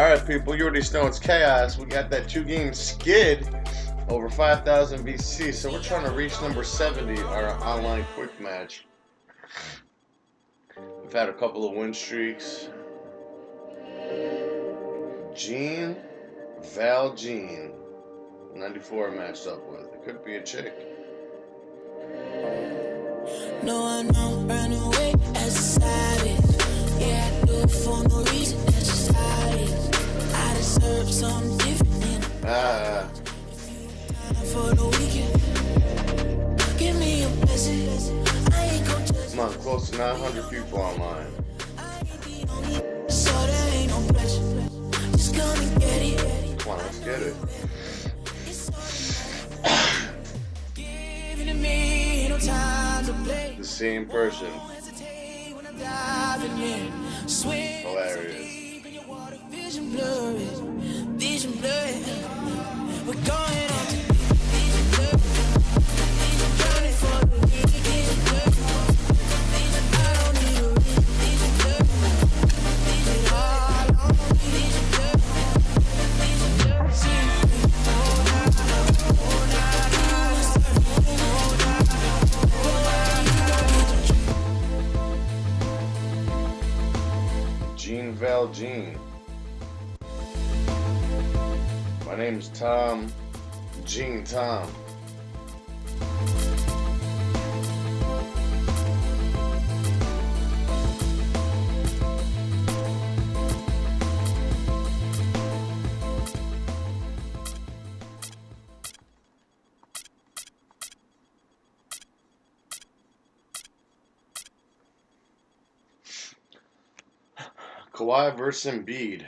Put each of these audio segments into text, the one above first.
Alright, people, you already know it's chaos. We got that 2-game skid over 5,000 VC, so we're trying to reach number 70, our online quick match. We've had a couple of win streaks. Jean, Val Jean, 94 matched up with. It could be a chick. No, I know, run away as a savage. Yeah, I do it for no reason, that's just how it is. I deserve something different. For the weekend, give me a blessing. I ain't gon' just. Come on, close to 900 people online. I ain't the only, so there ain't no pressure. Just come and get it. Come on, let's get it. Give it to me, no time to play. The same person. Hilarious. Vision blurry. We're going on to vision blurry. Vision blurry for the vision blurry. I don't need a vision blurry. Vision all on vision blurry. Vision blurry. Jean Val Jean. My name's Tom. Jean Tom. Kawhi versus Embiid.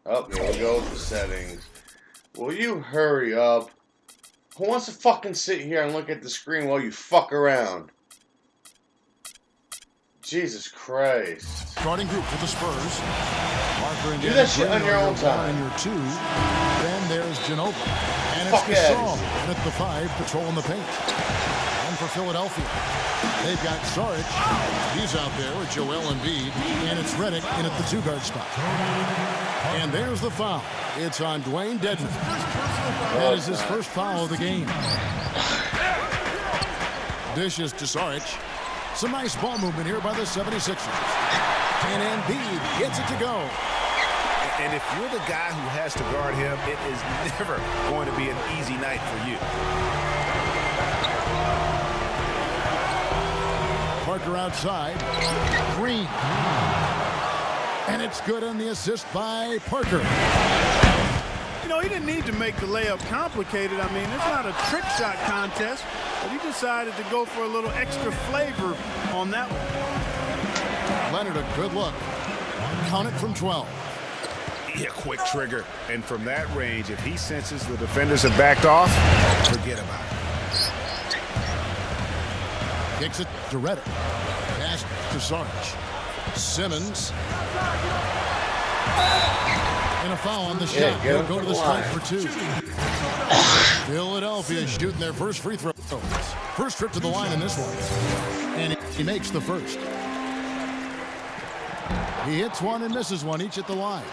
Oh, here we go with the settings. Will you hurry up? Who wants to fucking sit here and look at the screen while you fuck around? Jesus Christ. Starting group for the Spurs. Parker and do that shit on your own time. And your 2. Then there's Genova. And Fuck it's yeah. Gasol. And at the 5, patrolling the paint. And for Philadelphia, they've got Saric. He's out there with Joel Embiid. And it's Redick in at the 2-guard spot. And there's the foul. It's on Dwayne Dedmon. That is his first foul of the game. Dishes to Saric. Some nice ball movement here by the 76ers. And Embiid gets it to go. And if you're the guy who has to guard him, it is never going to be an easy night for you. Parker outside. Green. And it's good on the assist by Parker. You know, he didn't need to make the layup complicated. I mean, it's not a trick shot contest, but he decided to go for a little extra flavor on that one. Leonard, a good look. Count it from 12. Yeah, quick trigger. And from that range, if he senses the defenders have backed off, forget about it. Kicks it to Redick. Pass to Saric. Simmons. And a foul on the shot. He'll go to the stripe for 2. Philadelphia shooting their first free throw. First trip to the line in this one. And he makes the first. He hits one and misses one, each at the line.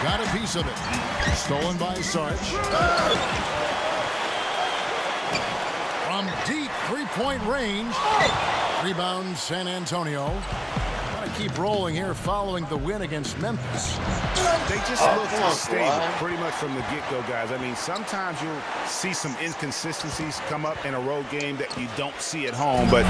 Got a piece of it. Stolen by Saric. From deep three-point range. Rebound San Antonio. Keep rolling here following the win against Memphis. They just look stable pretty much from the get-go, guys. I mean, sometimes you'll see some inconsistencies come up in a road game that you don't see at home, but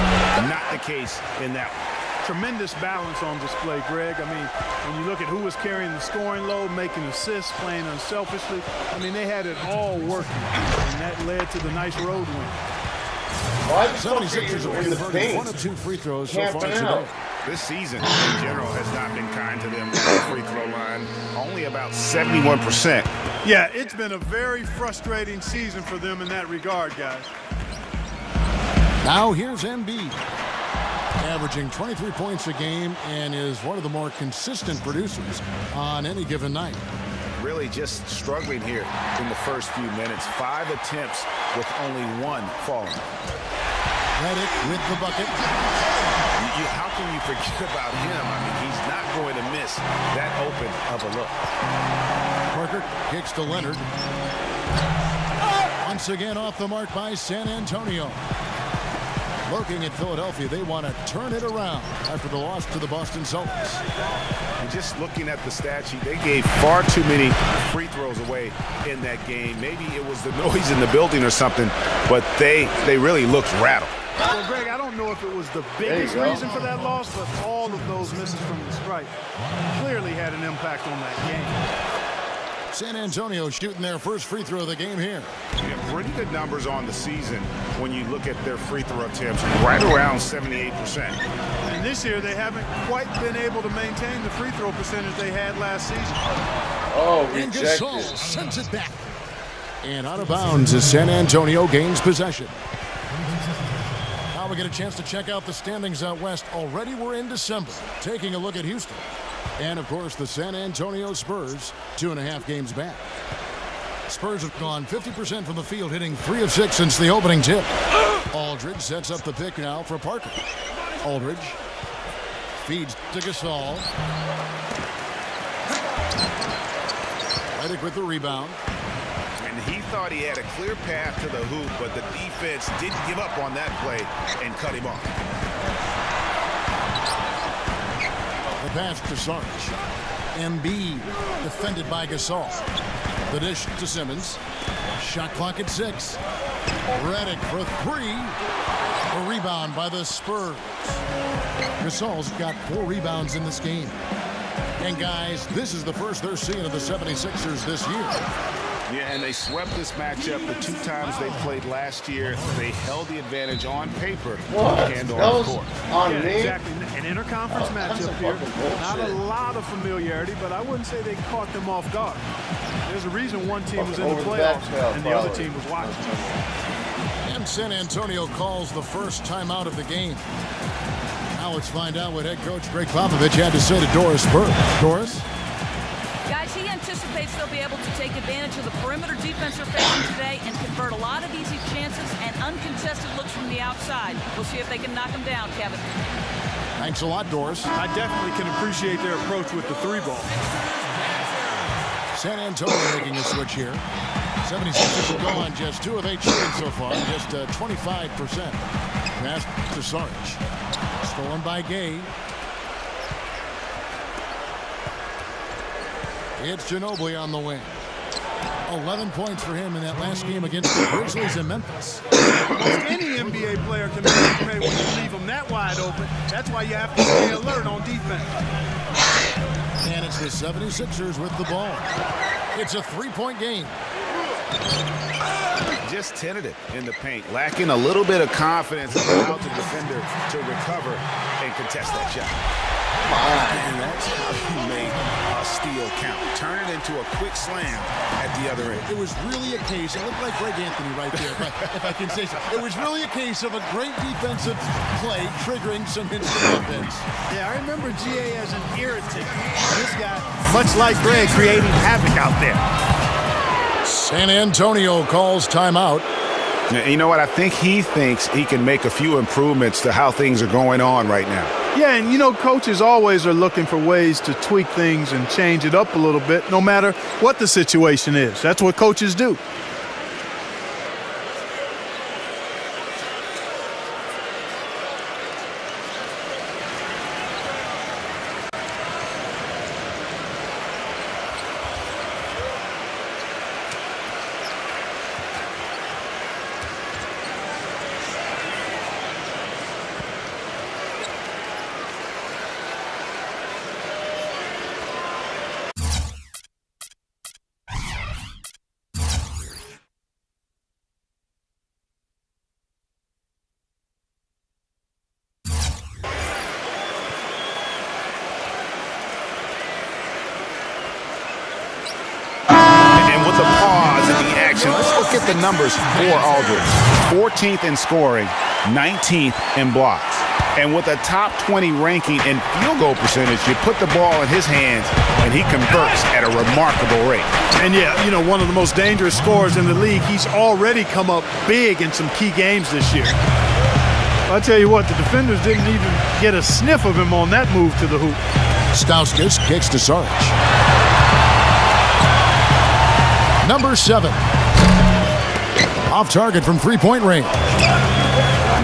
not the case in that one. Tremendous balance on display, Greg. I mean, when you look at who was carrying the scoring load, making assists, playing unselfishly, I mean, they had it all working, and that led to the nice road win. 76ers are in the paint. 1 of 2 free throws so far today. This season, in general, has not been kind to them on the free throw line. Only about 71%. Yeah, it's been a very frustrating season for them in that regard, guys. Now here's Embiid. averaging 23 points a game and is one of the more consistent producers on any given night. Really just struggling here in the first few minutes. 5 attempts with only 1 falling. Redick with the bucket. How can you forget about him? I mean, he's not going to miss that open of a look. Parker kicks to Leonard. Once again off the mark by San Antonio. Looking at Philadelphia, they want to turn it around after the loss to the Boston Celtics. And just looking at the stat sheet, they gave far too many free throws away in that game. Maybe it was the noise in the building or something, but they really looked rattled. Well, Greg, I don't know if it was the biggest reason for that loss, but all of those misses from the stripe clearly had an impact on that game. San Antonio shooting their first free throw of the game here. Yeah, pretty good numbers on the season when you look at their free throw attempts, right around 78%. And this year, they haven't quite been able to maintain the free throw percentage they had last season. Oh, And rejected. Gasol sends it back. And out of bounds as San Antonio gains possession. Now we get a chance to check out the standings out west. Already we're in December. Taking a look at Houston. And, of course, the San Antonio Spurs, 2.5 games back. Spurs have gone 50% from the field, hitting 3 of 6 since the opening tip. Aldridge sets up the pick now for Parker. Aldridge feeds to Gasol. Redick with the rebound. And he thought he had a clear path to the hoop, but the defense didn't give up on that play and cut him off. The pass to Sarge. Embiid defended by Gasol. The dish to Simmons. Shot clock at 6. Redick for 3. A rebound by the Spurs. Gasol's got 4 rebounds in this game. And guys, this is the first they're seeing of the 76ers this year. Yeah, and they swept this matchup the 2 times they played last year. They held the advantage on paper and on the court. On Yeah, me? exactly. An interconference matchup here. Not a lot of familiarity, but I wouldn't say they caught them off guard. There's a reason one team was in the Over the playoffs back, and the other team was watching. And San Antonio calls the first timeout of the game. Now let's find out what head coach Greg Popovich had to say to Doris Burke. Doris? Guys, he anticipates they'll be able to take advantage of the perimeter defense they're facing today and convert a lot of easy chances and uncontested looks from the outside. We'll see if they can knock them down, Kevin. Thanks a lot, Doris. I definitely can appreciate their approach with the 3-ball. San Antonio making a switch here. 76ers will go on just 2 of 8 shooting so far, just 25%. Pass to Sarge. Stolen by Gay. It's Ginobili on the wing. 11 points for him in that last game against the Grizzlies in Memphis. Any NBA player can make a play when you leave them that wide open. That's why you have to stay alert on defense. And it's the 76ers with the ball. It's a 3-point game. Just tentative in the paint, lacking a little bit of confidence, allowed the defender to recover and contest that shot. And that's how you make a steal count. Turn it into a quick slam at the other end. It was really a case, I look like Greg Anthony right there, if I can say so. It was really a case of a great defensive play triggering some instant offense. Yeah, I remember GA as an irritant. This guy, much like Greg, creating havoc out there. San Antonio calls timeout. Now, you know what? I think he thinks he can make a few improvements to how things are going on right now. Yeah, and you know, coaches always are looking for ways to tweak things and change it up a little bit, no matter what the situation is. That's what coaches do. Let's look at the numbers for Aldridge. 14th in scoring, 19th in blocks. And with a top 20 ranking in field goal percentage, you put the ball in his hands, and he converts at a remarkable rate. And yeah, you know, one of the most dangerous scorers in the league. He's already come up big in some key games this year. I tell you what, the defenders didn't even get a sniff of him on that move to the hoop. Stauskas kicks to Saric. Number 7. Off target from three-point range.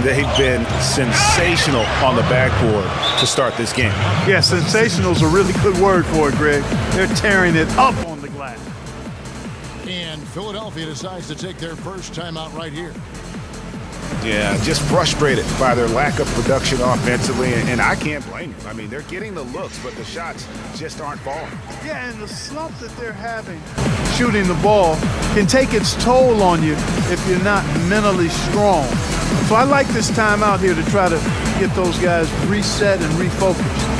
They've been sensational on the backboard to start this game. Yeah, sensational is a really good word for it, Greg. They're tearing it up on the glass. And Philadelphia decides to take their first timeout right here. Yeah, just frustrated by their lack of production offensively, and I can't blame them. I mean, they're getting the looks, but the shots just aren't falling. Yeah, and the slump that they're having shooting the ball can take its toll on you if you're not mentally strong. So I like this time out here to try to get those guys reset and refocused.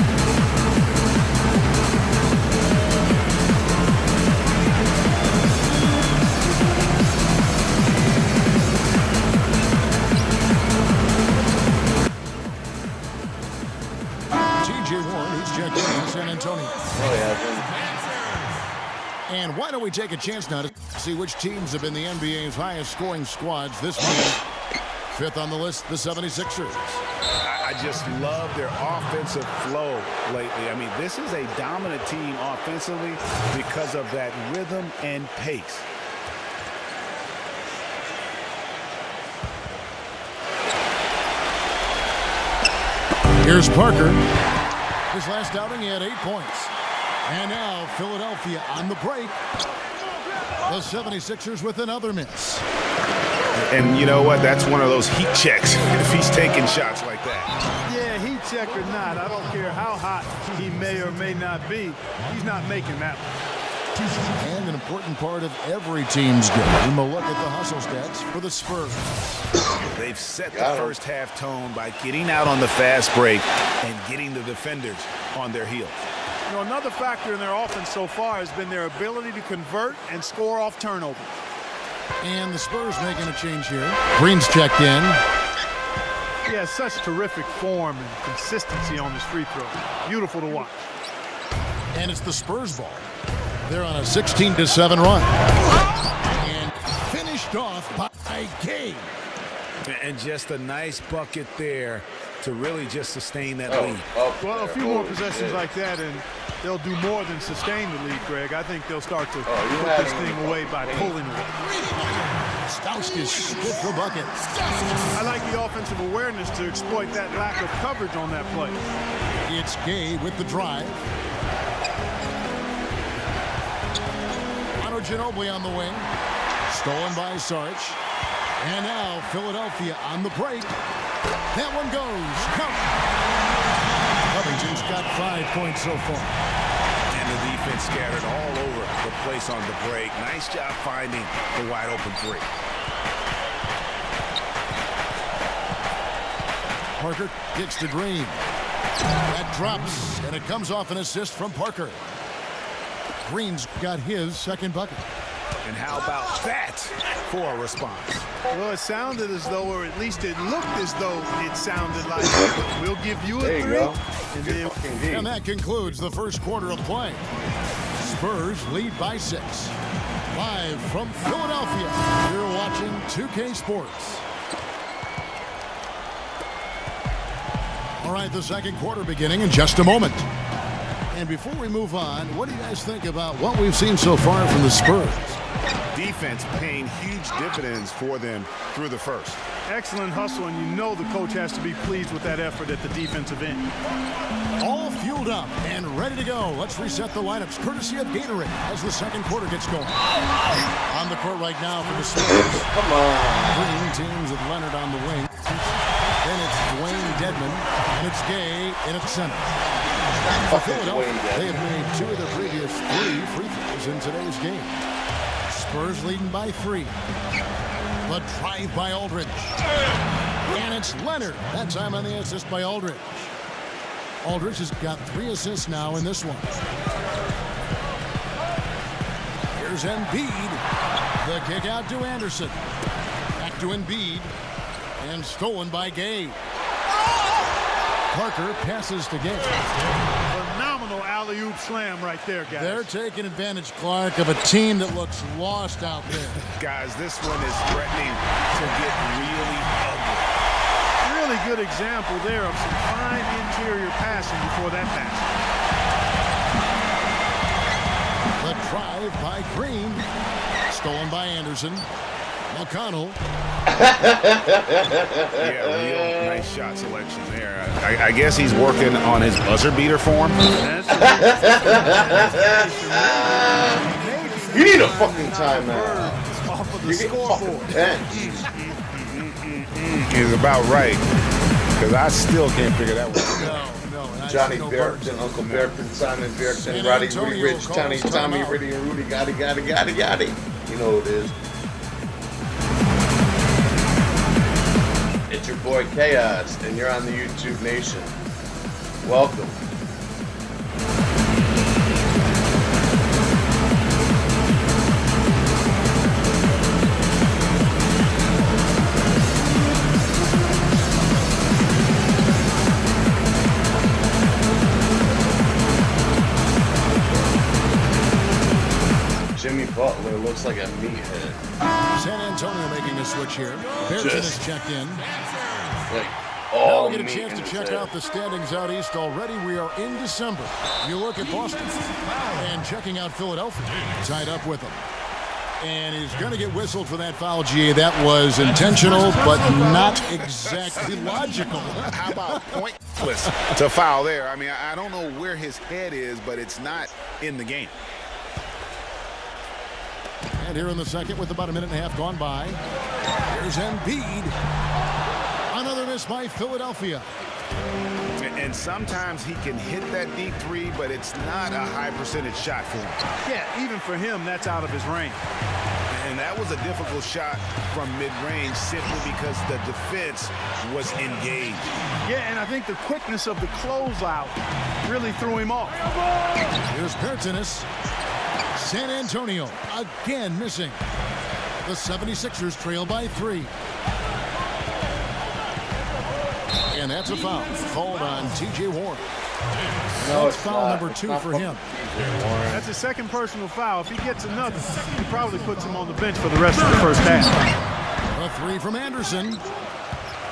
And why don't we take a chance now to see which teams have been the NBA's highest scoring squads this week. 5th on the list, the 76ers. I just love their offensive flow lately. I mean, this is a dominant team offensively because of that rhythm and pace. Here's Parker. His last outing, he had 8 points. And now Philadelphia on the break. The 76ers with another miss. And you know what? That's one of those heat checks if he's taking shots like that. Yeah, heat check or not, I don't care how hot he may or may not be. He's not making that one. And an important part of every team's game. We'll look at the hustle stats for the Spurs. They've set the first half tone by getting out on the fast break and getting the defenders on their heels. You know, another factor in their offense so far has been their ability to convert and score off turnovers. And the Spurs making a change here. Green's checked in. He has such terrific form and consistency on his free throw. Beautiful to watch. And it's the Spurs ball. They're on a 16-7 run. And finished off by Gay. And just a nice bucket there to really just sustain that lead. Well, a few more possessions like that, and they'll do more than sustain the lead, Greg. I think they'll start to put this thing away by pulling it. Stauskas with the bucket. I like the offensive awareness to exploit that lack of coverage on that play. It's Gay with the drive. Ginobili on the wing. Stolen by Saric. And now Philadelphia on the break. That one goes. Count. Covington's got 5 points so far. And the defense scattered all over the place on the break. Nice job finding the wide open three. Parker kicks to Green. That drops, and it comes off an assist from Parker. Green's got his second bucket. And how about that for a response? Well, it sounded as though, or at least it looked as though it sounded like, we'll give you a three. And that concludes the first quarter of play. Spurs lead by 6. Live from Philadelphia, you're watching 2K Sports. All right, the second quarter beginning in just a moment. And before we move on, what do you guys think about what we've seen so far from the Spurs? Defense paying huge dividends for them through the first. Excellent hustle, and you know the coach has to be pleased with that effort at the defensive end. All fueled up and ready to go. Let's reset the lineups, courtesy of Gatorade, as the second quarter gets going. On the court right now for the Spurs. Come on. Green teams with Leonard on the wing. Then it's Dwayne Dedman, and it's Gay in at center. For Philadelphia, they have made 2 of their previous 3 free throws in today's game. Spurs leading by 3. The drive by Aldridge. And it's Leonard. That time on the assist by Aldridge. Aldridge has got 3 assists now in this one. Here's Embiid. The kick out to Anderson. Back to Embiid. And stolen by Gay. Parker passes to Gay. Phenomenal alley-oop slam right there, guys. They're taking advantage, Clark, of a team that looks lost out there. Guys, this one is threatening to get really ugly. Really good example there of some fine interior passing before that pass. The drive by Green. Stolen by Anderson. McConnell. Yeah, real nice shot selection there. I guess he's working on his buzzer beater form. You need a fucking timeout. Off of the You get scoreboard. fucking benched. Is about right, because I still can't figure that one out. No. Johnny Barrington, Uncle Barrington, Simon Barrington, Roddy, Rudy Rich, Tony, Tommy, Riddy, and Rudy, Gotti. You know who it is. It's your boy Chaos, and you're on the YouTube Nation. Welcome. Jimmy Butler looks like a meathead. San Antonio making a switch here. Barrington has checked in. Like, Now all we get a meat chance in to his check head. out the standings out east already. We are in December. You look at Boston and checking out Philadelphia. Tied up with them. And he's going to get whistled for that foul, GA. That was intentional, but not exactly logical. How about pointless to foul there? I mean, I don't know where his head is, but it's not in the game. And here in the second with about a minute and a half gone by. Here's Embiid. Another miss by Philadelphia. And sometimes he can hit that deep three, but it's not a high percentage shot for him. Yeah, even for him, that's out of his range. And that was a difficult shot from mid-range simply because the defense was engaged. Yeah, and I think the quickness of the closeout really threw him off. Here's Pertinis. San Antonio again missing. The 76ers trail by 3. And that's a foul called on T.J. Warren. No, That's it's foul not. number It's 2 not for fucking him. TJ Warren. That's his second personal foul. If he gets another, he probably puts him on the bench for the rest of the first half. A 3 from Anderson.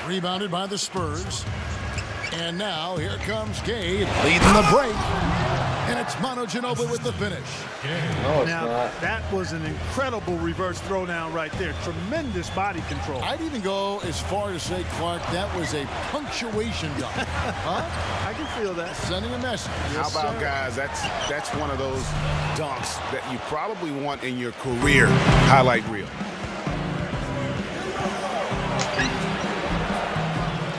Rebounded by the Spurs. And now here comes Gay leading the break. And it's Manu Ginobili with the finish. No, it's Now, not. that was an incredible reverse throwdown right there. Tremendous body control. I'd even go as far as say, Clark, that was a punctuation dunk. Huh? I can feel that. Sending a message. How about, guys, that's one of those dunks that you probably want in your career highlight reel.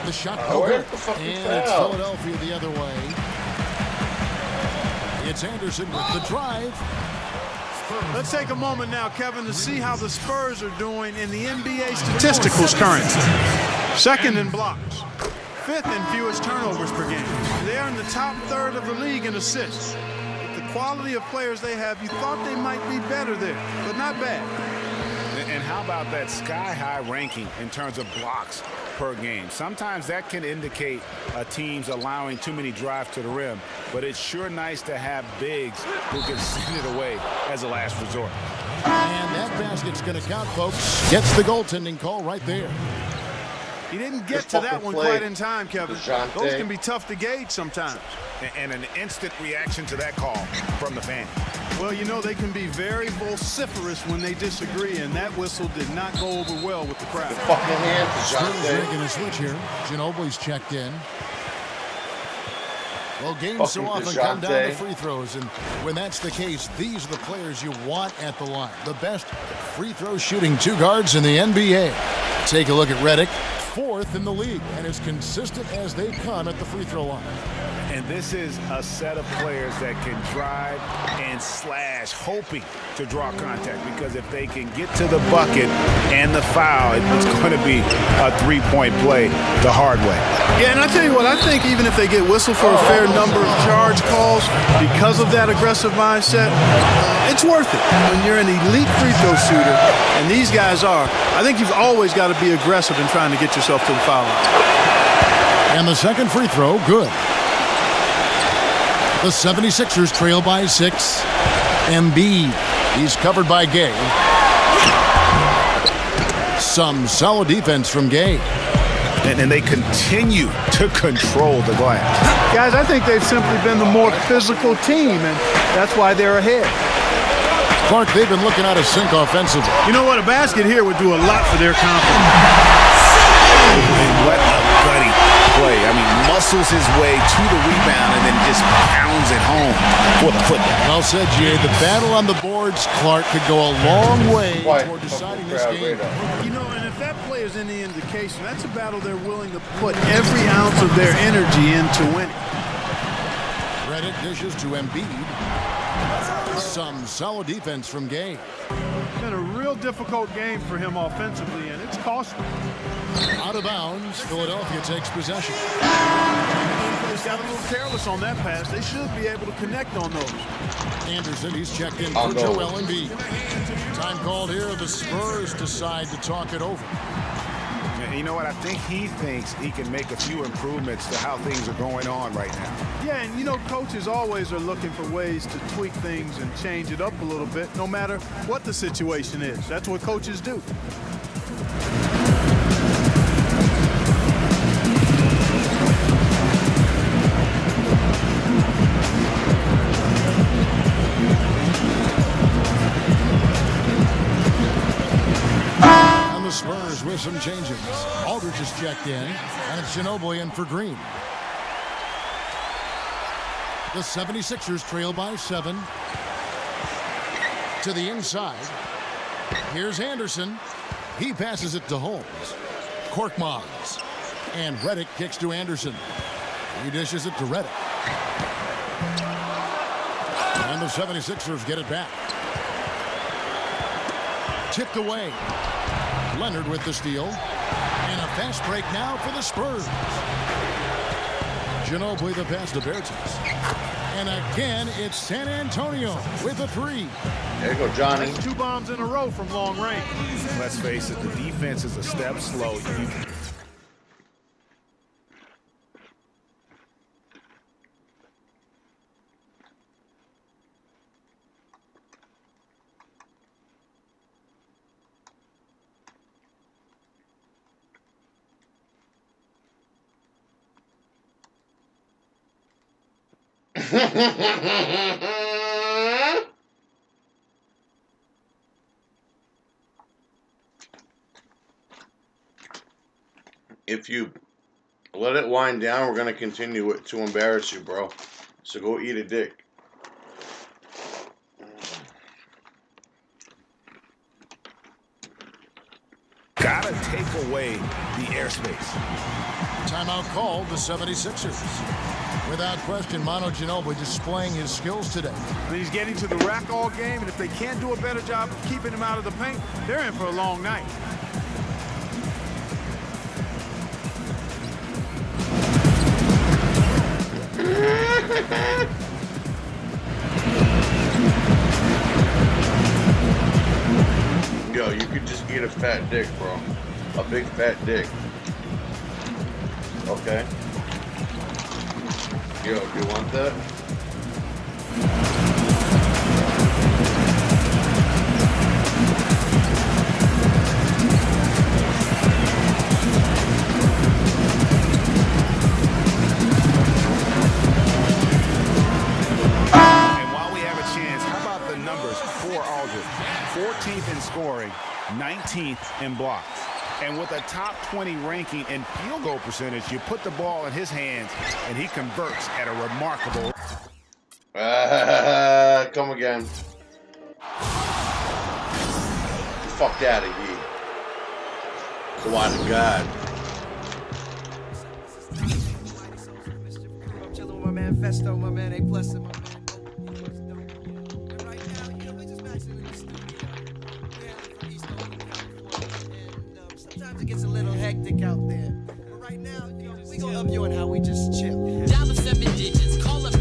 The shot Oh, go where's good. the fucking And it's foul? Philadelphia the other way. It's Anderson with the drive. Let's take a moment now, Kevin, to see how the Spurs are doing in the NBA statisticals currently. Second in blocks. Fifth in fewest turnovers per game. They are in the top third of the league in assists. With the quality of players they have, you thought they might be better there, but not bad. And how about that sky-high ranking in terms of blocks per game? Sometimes that can indicate a team's allowing too many drives to the rim, but it's sure nice to have bigs who can send it away as a last resort. And that basket's going to count, folks. Gets the goaltending call right there. He didn't get Just to that fucking one play. quite in time, Kevin. DeJounte. Those can be tough to gauge sometimes. And an instant reaction to that call from the fan. Well, you know, they can be very vociferous when they disagree, and that whistle did not go over well with the crowd. Fucking hand, Spurs DeJounte. making a switch here. Ginobili's checked in. Well, games so Fucking often come down to DeJounte. free throws, and when that's the case, these are the players you want at the line. The best free throw shooting two guards in the NBA. Take a look at Redick, fourth in the league, and as consistent as they come at the free throw line. And this is a set of players that can drive and slash, hoping to draw contact, because if they can get to the bucket and the foul, it's going to be a three-point play the hard way. Yeah, and I tell you what, I think even if they get whistled for a fair number of charge calls because of that aggressive mindset, it's worth it. When you're an elite free throw shooter, and these guys are, I think you've always got to be aggressive in trying to get yourself to the foul line. And the second free throw, good. The 76ers trail by 6. Embiid. He's covered by Gay. Some solid defense from Gay. And they continue to control the glass. Guys, I think they've simply been the more physical team, and that's why they're ahead. Clark, they've been looking out of sync offensively. You know what? A basket here would do a lot for their confidence. And what a gutty play. I mean, muscles his way to the rebound and then just pounds it home for the putback. Well said, Jay. The battle on the boards, Clark, could go a long way toward deciding this game. You know, and if that play is any indication, that's a battle they're willing to put every ounce of their energy into winning. Reddick dishes to Embiid. Some solid defense from Gay. It's been a real difficult game for him offensively, and it's costly. Out of bounds, Philadelphia takes possession. He's got a little careless on that pass. They should be able to connect on those. Anderson, he's checked in for Joel Embiid. Time called here. The Spurs decide to talk it over. You know what? I think he thinks he can make a few improvements to how things are going on right now. Yeah, and you know, coaches always are looking for ways to tweak things and change it up a little bit, no matter what the situation is. That's what coaches do. The Spurs with some changes. Aldridge is checked in, and it's Ginobili in for Green. The 76ers trail by 7. To the inside. Here's Anderson. He passes it to Holmes. Korkmaz. And Reddick kicks to Anderson. He dishes it to Reddick. And the 76ers get it back. Tipped away. Leonard with the steal. And a fast break now for the Spurs. Ginobili the pass to Bertans. And again, it's San Antonio with a 3. There you go, Johnny. That's 2 bombs in a row from long range. Let's face it, the defense is a step slow. If you let it wind down, we're going to continue it to embarrass you, bro. So go eat a dick. Gotta take away the airspace. Timeout called the 76ers. Without question, Manu Ginobili displaying his skills today. I mean, he's getting to the rack all game, and if they can't do a better job of keeping him out of the paint, they're in for a long night. Yo, you could just eat a fat dick, bro. A big fat dick. Okay. Yo, do you want that? And while we have a chance, how about the numbers for Aldridge? 14th in scoring, 19th in blocks. And with a top 20 ranking in field goal percentage, you put the ball in his hands, and he converts at a remarkable. Come again. Fuck out of here. Swear to God. Chilling with my man Festo, my man A Plus, and my man. And right now, we're just maxing in the studio. We're from East Oakland, California, and sometimes it gets a little hectic out there. But right now, we gonna help you on how we just chill. Dial the 7 digits, call up